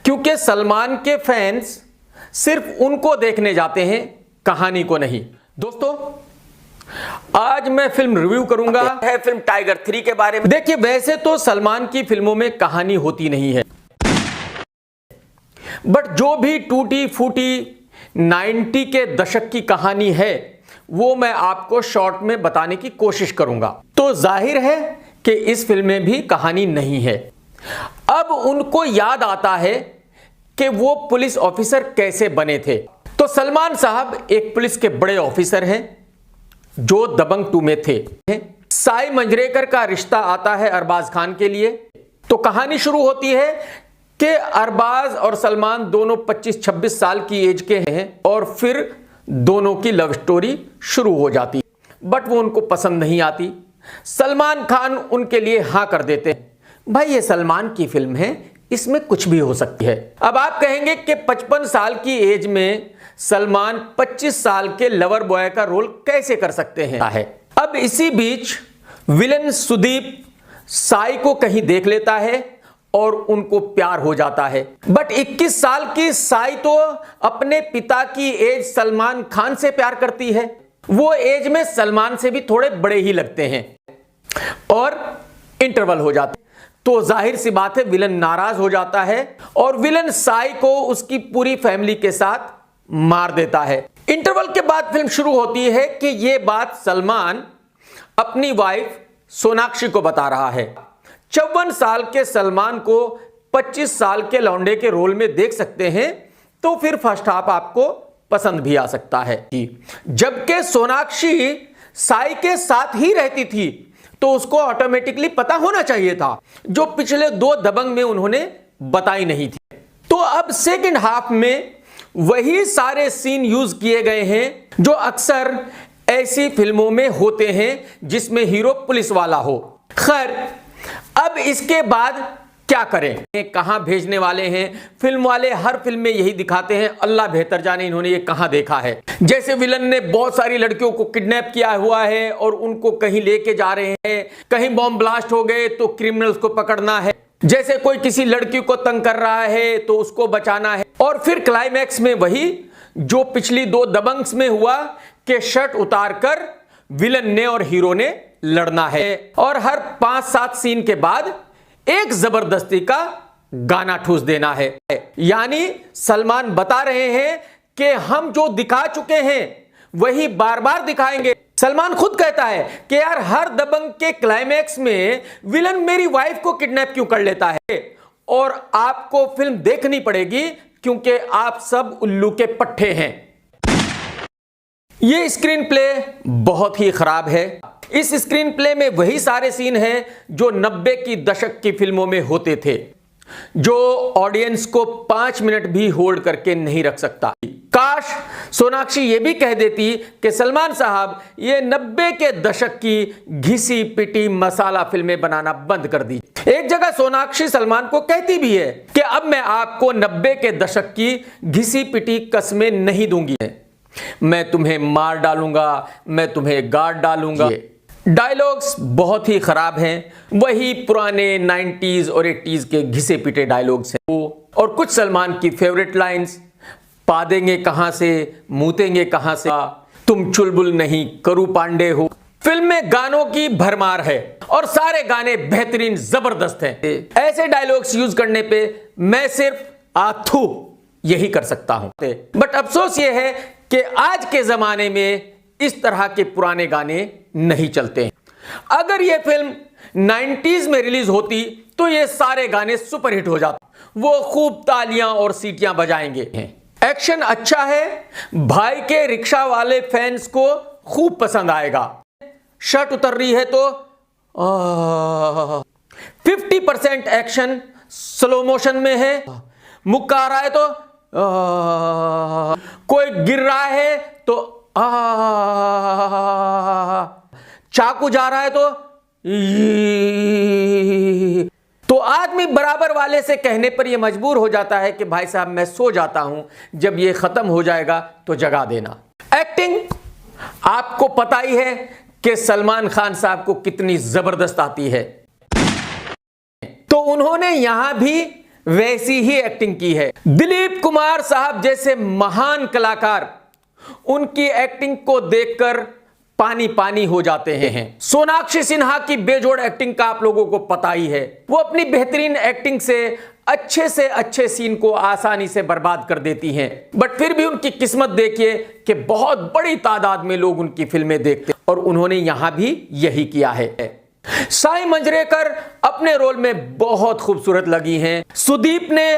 क्योंकि सलमान के फैंस सिर्फ उनको देखने जाते हैं, कहानी को नहीं। दोस्तों, आज मैं फिल्म रिव्यू करूंगा है फिल्म टाइगर 3 के बारे में। देखिए, वैसे तो सलमान की फिल्मों में कहानी होती नहीं है, बट जो भी टूटी फूटी 90 के दशक की कहानी है वो मैं आपको शॉर्ट में बताने की कोशिश करूंगा। तो जाहिर है कि इस फिल्म में भी कहानी नहीं है। अब उनको याद आता है कि वो पुलिस ऑफिसर कैसे बने थे। तो सलमान साहब एक पुलिस के बड़े ऑफिसर हैं जो दबंग 2 में थे। साई मंजरेकर का रिश्ता आता है अरबाज खान के लिए। तो कहानी शुरू होती है कि अरबाज और सलमान दोनों 25-26 साल की एज के हैं और फिर दोनों की लव स्टोरी शुरू हो जाती, बट वो उनको पसंद नहीं आती। सलमान खान उनके लिए हाँ कर देते हैं। भाई, ये सलमान की फिल्म है, इसमें कुछ भी हो सकती है। अब आप कहेंगे कि 55 साल की एज में सलमान 25 साल के लवर बॉय का रोल कैसे कर सकते हैं। अब इसी बीच विलन सुदीप साई को कहीं देख लेता है और उनको प्यार हो जाता है। बट 21 साल की साई तो अपने पिता की एज सलमान खान से प्यार करती है। वो एज में सलमान से भी थोड़े बड़े ही लगते हैं और इंटरवल हो जाता है। तो जाहिर सी बात है विलन नाराज हो जाता है और विलन साई को उसकी पूरी फैमिली के साथ मार देता है। इंटरवल के बाद फिल्म शुरू होती है कि यह बात सलमान अपनी वाइफ सोनाक्षी को बता रहा है। 54 साल के सलमान को 25 साल के लौंडे के रोल में देख सकते हैं, तो फिर फर्स्ट हाफ आपको पसंद भी आ सकता है। जबकि सोनाक्षी साई के साथ ही रहती थी तो उसको ऑटोमेटिकली पता होना चाहिए था, जो पिछले 2 दबंग में उन्होंने बताई नहीं थी। तो अब सेकंड हाफ में वही सारे सीन यूज किए गए हैं जो अक्सर ऐसी फिल्मों में होते हैं जिसमें हीरो पुलिस वाला हो। खैर, अब इसके बाद क्या करें, कहां भेजने वाले हैं। फिल्म वाले हर फिल्म में यही दिखाते हैं, अल्लाह बेहतर जाने इन्होंने ये कहां देखा है। जैसे विलन ने बहुत सारी लड़कियों को किडनैप किया हुआ है और उनको कहीं लेके जा रहे हैं, कहीं बॉम्ब ब्लास्ट हो गए तो क्रिमिनल्स को पकड़ना है। जैसे कोई किसी लड़की को तंग कर रहा है तो उसको बचाना है। और फिर क्लाइमैक्स में वही जो पिछली 2 दबंग्स में हुआ कि शर्ट उतारकर विलन ने और हीरो ने लड़ना है। और हर 5-7 सीन के बाद एक जबरदस्ती का गाना ठूस देना है। यानी सलमान बता रहे हैं कि हम जो दिखा चुके हैं वही बार बार दिखाएंगे। सलमान खुद कहता है कि यार, हर दबंग के क्लाइमैक्स में विलन मेरी वाइफ को किडनैप क्यों कर लेता है, और आपको फिल्म देखनी पड़ेगी क्योंकि आप सब उल्लू के पट्टे हैं। यह स्क्रीन प्ले बहुत ही खराब है। इस स्क्रीन प्ले में वही सारे सीन हैं जो 90 की दशक की फिल्मों में होते थे, जो ऑडियंस को 5 मिनट भी होल्ड करके नहीं रख सकता। काश सोनाक्षी ये भी कह देती कि सलमान साहब, ये 90 के दशक की घिसी पिटी मसाला फिल्में बनाना बंद कर दी। एक जगह सोनाक्षी सलमान को कहती भी है कि अब मैं आपको 90 के दशक की घिसी पिटी कस्में नहीं दूंगी, मैं तुम्हें मार डालूंगा, मैं तुम्हें गाड़ डालूंगा। डायलॉग्स बहुत ही खराब हैं, वही पुराने 90s और 80s के घिसे पिटे डायलॉग्स हैं। और कुछ सलमान की फेवरेट लाइंस, पा देंगे कहां से, मूतेंगे कहां से, तुम चुलबुल नहीं करू पांडे हो। फिल्म में गानों की भरमार है और सारे गाने बेहतरीन जबरदस्त हैं। ऐसे डायलॉग्स यूज करने पे मैं सिर्फ आथू यही कर सकता हूं। बट अफसोस यह है कि आज के जमाने में इस तरह के पुराने गाने नहीं चलते हैं। अगर यह फिल्म 90s में रिलीज होती तो ये सारे गाने सुपरहिट हो जाते, वो खूब तालियां और सीटियां बजाएंगे। एक्शन अच्छा है, भाई के रिक्शा वाले फैंस को खूब पसंद आएगा। शर्ट उतर रही है तो 50% एक्शन स्लो मोशन में है, मुक्का आ रहा है तो कोई गिर रहा है तो चाकू जा रहा है तो आदमी बराबर वाले से कहने पर यह मजबूर हो जाता है कि भाई साहब मैं सो जाता हूं, जब ये खत्म हो जाएगा तो जगा देना। एक्टिंग आपको पता ही है कि सलमान खान साहब को कितनी जबरदस्त आती है, तो उन्होंने यहां भी वैसी ही एक्टिंग की है। दिलीप कुमार साहब जैसे महान कलाकार उनकी एक्टिंग को देखकर पानी पानी हो जाते हैं। सोनाक्षी सिन्हा की बेजोड़ एक्टिंग का आप लोगों को पता ही है। वो अपनी बेहतरीन एक्टिंग से अच्छे सीन को आसानी से बर्बाद कर देती हैं, बट फिर भी उनकी किस्मत देखिए कि बहुत बड़ी तादाद में लोग उनकी फिल्में देखते हैं और उन्होंने यहां भी यही किया है। साई मंजरेकर अपने रोल में बहुत खूबसूरत लगी हैं। सुदीप ने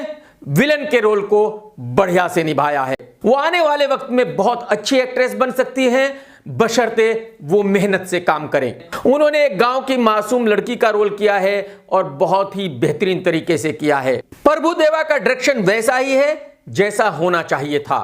विलन के रोल को बढ़िया से निभाया है। वो आने वाले वक्त में बहुत अच्छी एक्ट्रेस बन सकती हैं, बशर्ते वो मेहनत से काम करें। उन्होंने एक गांव की मासूम लड़की का रोल किया है और बहुत ही बेहतरीन तरीके से किया है। प्रभु देवा का डायरेक्शन वैसा ही है जैसा होना चाहिए था।